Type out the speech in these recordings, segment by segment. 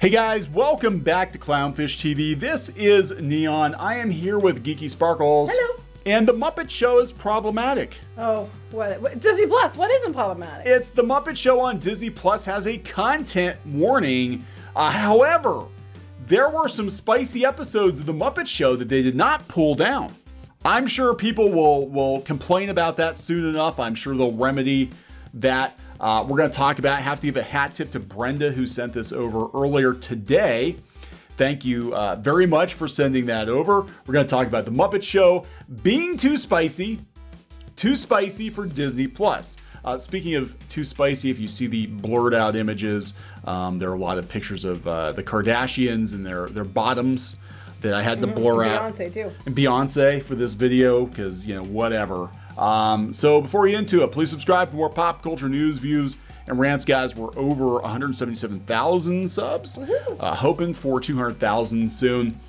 Hey guys, welcome back to Clownfish TV. This is Kneon. I am here with Geeky Sparkles. Hello. And the Muppet Show is problematic. Oh, what? Disney Plus, what isn't problematic? It's the Muppet Show on Disney Plus has a content warning. However, there were some spicy episodes of the Muppet Show that they did not pull down. I'm sure people will complain about that soon enough. I'm sure they'll remedy that. We're going to talk about it. I have to give a hat tip to Brenda, who sent this over earlier today. Thank you very much for sending that over. We're going to talk about the Muppet Show being too spicy for Disney Plus. Speaking of too spicy, if you see the blurred out images, there are a lot of pictures of the Kardashians and their bottoms that I had to blur out. Beyonce too. And Beyonce for this video, because, whatever. So before we get into it, please subscribe for more pop culture news, views, and rants, guys. We're over 177,000 subs, hoping for 200,000 soon.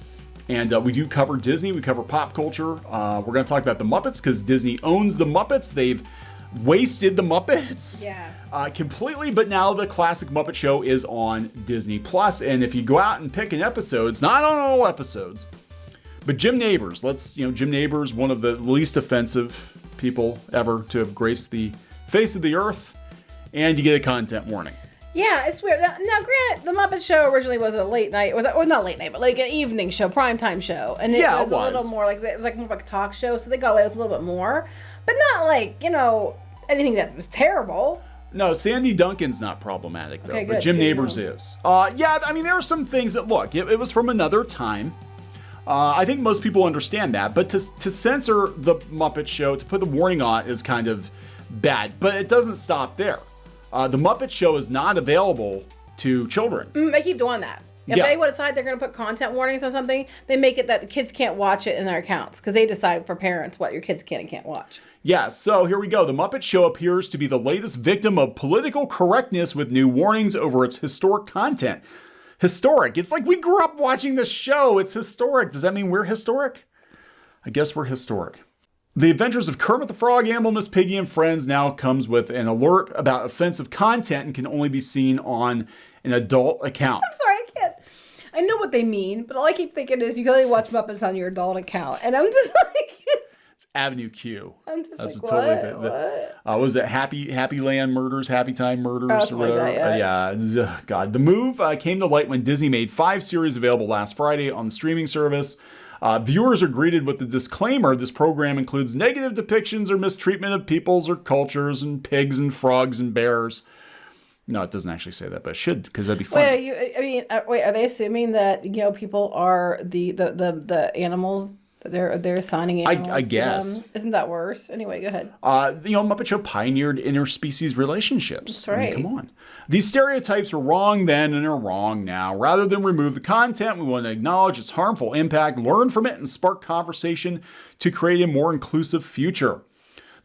And we do cover Disney, we cover pop culture. We're going to talk about the Muppets because Disney owns the Muppets. They've wasted the Muppets completely, but now the classic Muppet Show is on Disney Plus. And if you go out and pick an episode, it's not on all episodes, but Jim Nabors, Jim Nabors, one of the least offensive people ever to have graced the face of the earth, and you get a content warning. Yeah, it's weird. Now, granted, the Muppet Show originally was a late night. Not late night, but like an evening show, primetime show, and it was a little more like it was like more like a talk show. So they got away with a little bit more, but not like anything that was terrible. No, Sandy Duncan's not problematic though, but Jim Nabors is. There were some things that it was from another time. I think most people understand that, but to censor the Muppet Show, to put the warning on, is kind of bad. But it doesn't stop there. The Muppet Show is not available to children. They keep doing that. If they would decide they're going to put content warnings on something, they make it that the kids can't watch it in their accounts because they decide for parents what your kids can and can't watch. Yeah, so here we go. The Muppet Show appears to be the latest victim of political correctness with new warnings over its historic content. Historic. It's like we grew up watching this show. It's historic. Does that mean we're historic? I guess we're historic. The Adventures of Kermit the Frog, Animal, Miss Piggy, and Friends now comes with an alert about offensive content and can only be seen on an adult account. I'm sorry, I can't. I know what they mean, but all I keep thinking is you can only watch Muppets on your adult account. And I'm just like... It's Avenue Q. I'm just That's like, totally what? What was it? Happy Land Murders, Happy Time Murders, or whatever. Like that, God. The move came to light when Disney made 5 series available last Friday on the streaming service. Viewers are greeted with the disclaimer: this program includes negative depictions or mistreatment of peoples or cultures and pigs and frogs and bears. No, it doesn't actually say that, but it should, because that'd be fun. Are they assuming that people are the animals? They're assigning animals. I guess. Isn't that worse? Anyway, go ahead. Muppet Show pioneered interspecies relationships. That's right. Come on. These stereotypes were wrong then and are wrong now. Rather than remove the content, we want to acknowledge its harmful impact, learn from it, and spark conversation to create a more inclusive future.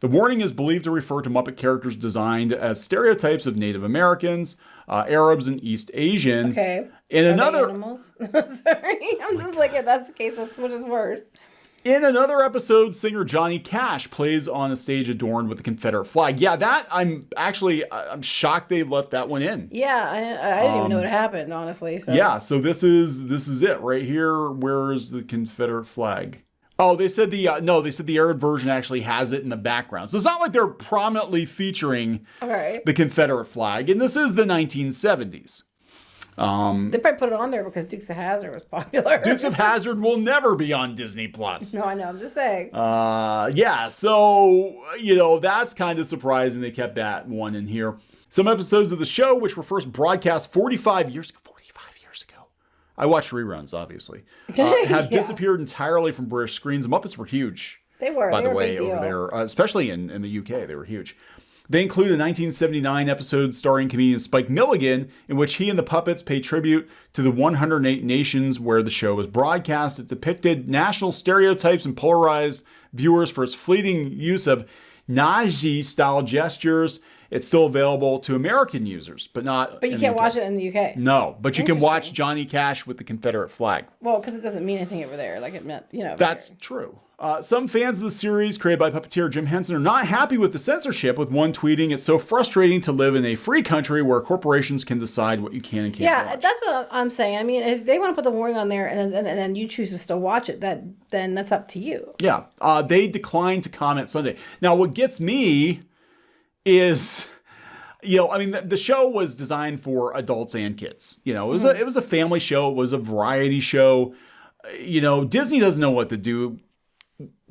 The warning is believed to refer to Muppet characters designed as stereotypes of Native Americans, Arabs, and East Asians. Okay. In Are another... they animals? Sorry. I'm just like, if that's the case, that's what is worse. In another episode, singer Johnny Cash plays on a stage adorned with the Confederate flag. Yeah, that I'm shocked they left that one in. Yeah, I didn't even know what happened, honestly. So. Yeah, so this is it right here. Where is the Confederate flag? Oh, they said the Arab version actually has it in the background. So it's not like they're prominently featuring the Confederate flag, and this is the 1970s. They probably put it on there because Dukes of Hazzard was popular. Dukes of Hazzard will never be on Disney Plus. No, I know. I'm just saying. So that's kind of surprising they kept that one in here. Some episodes of the show, which were first broadcast 45 years ago. I watched reruns, obviously. Have disappeared entirely from British screens. The Muppets were huge. They were. By the way, over there, especially in the UK, they were huge. They include a 1979 episode starring comedian Spike Milligan, in which he and the puppets pay tribute to the 108 nations where the show was broadcast. It depicted national stereotypes and polarized viewers for its fleeting use of Nazi-style gestures It's still available to American users, but not. But you can't watch it in the UK. No, but you can watch Johnny Cash with the Confederate flag. Well, because it doesn't mean anything over there, like it meant, That's true. Some fans of the series, created by puppeteer Jim Henson, are not happy with the censorship, with one tweeting, "It's so frustrating to live in a free country where corporations can decide what you can and can't watch." Yeah, that's what I'm saying. I mean, if they want to put the warning on there and then you choose to still watch it, then that's up to you. Yeah, they declined to comment Sunday. Now, what gets me is, I mean, the show was designed for adults and kids. It was a family show. It was a variety show. Disney doesn't know what to do.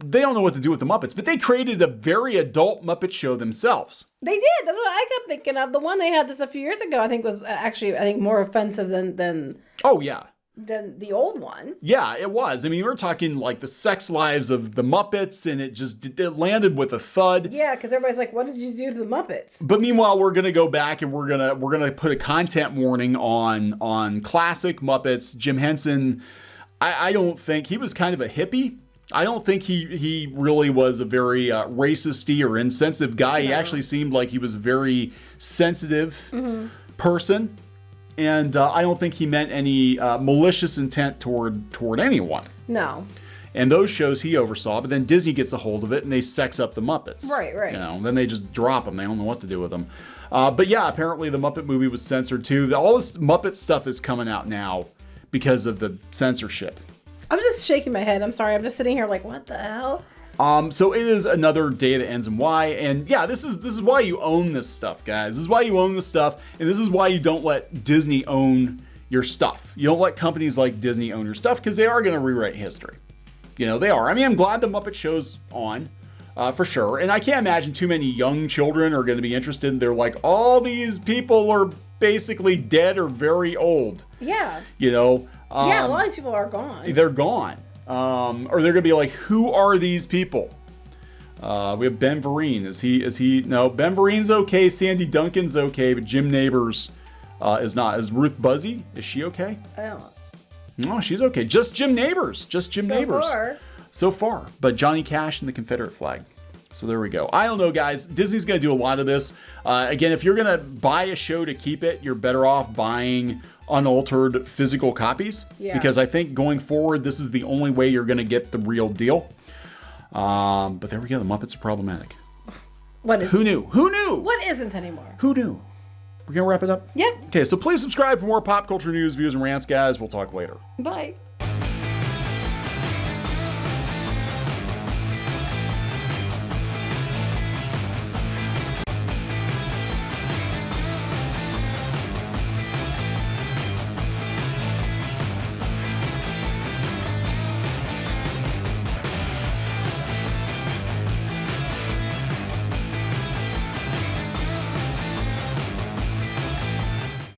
They don't know what to do with the Muppets, but they created a very adult Muppet Show themselves. They did. That's what I kept thinking of. The one they had just a few years ago, I think was actually, more offensive than. Oh yeah. Than the old one. Yeah, it was. I mean, we're talking like the sex lives of the Muppets, and it landed with a thud. Yeah, because everybody's like, "What did you do to the Muppets?" But meanwhile, we're gonna go back and we're gonna put a content warning on classic Muppets. Jim Henson, I don't think he was kind of a hippie. I don't think he really was a very racist-y or insensitive guy. No. He actually seemed like he was a very sensitive person. And I don't think he meant any malicious intent toward anyone. No. And those shows he oversaw, but then Disney gets a hold of it and they sex up the Muppets. Right. Then they just drop them. They don't know what to do with them. But yeah, apparently the Muppet movie was censored too. All this Muppet stuff is coming out now because of the censorship. I'm just shaking my head. I'm sorry. I'm just sitting here like, what the hell? So it is another day that ends in Y, and yeah, this is why you own this stuff, guys. This is why you own this stuff, and this is why you don't let Disney own your stuff. You don't let companies like Disney own your stuff, because they are going to rewrite history. They are. I mean, I'm glad the Muppet Show's on, for sure, and I can't imagine too many young children are going to be interested. They're like, all these people are basically dead or very old. Yeah. Yeah, a lot of these people are gone. They're gone. Or they're going to be like, who are these people? We have Ben Vereen. Is he? No, Ben Vereen's okay. Sandy Duncan's okay, but Jim Nabors is not. Is Ruth Buzzy? Is she okay? I don't know. No, she's okay. Just Jim Nabors. So far. But Johnny Cash and the Confederate flag. So there we go. I don't know, guys. Disney's going to do a lot of this. Again, if you're going to buy a show to keep it, you're better off buying unaltered physical copies. Yeah. Because I think going forward, this is the only way you're going to get the real deal. But there we go. The Muppets are problematic. Who knew? What isn't anymore? Who knew? We're going to wrap it up? Yep. Okay, so please subscribe for more pop culture news, views, and rants, guys. We'll talk later. Bye.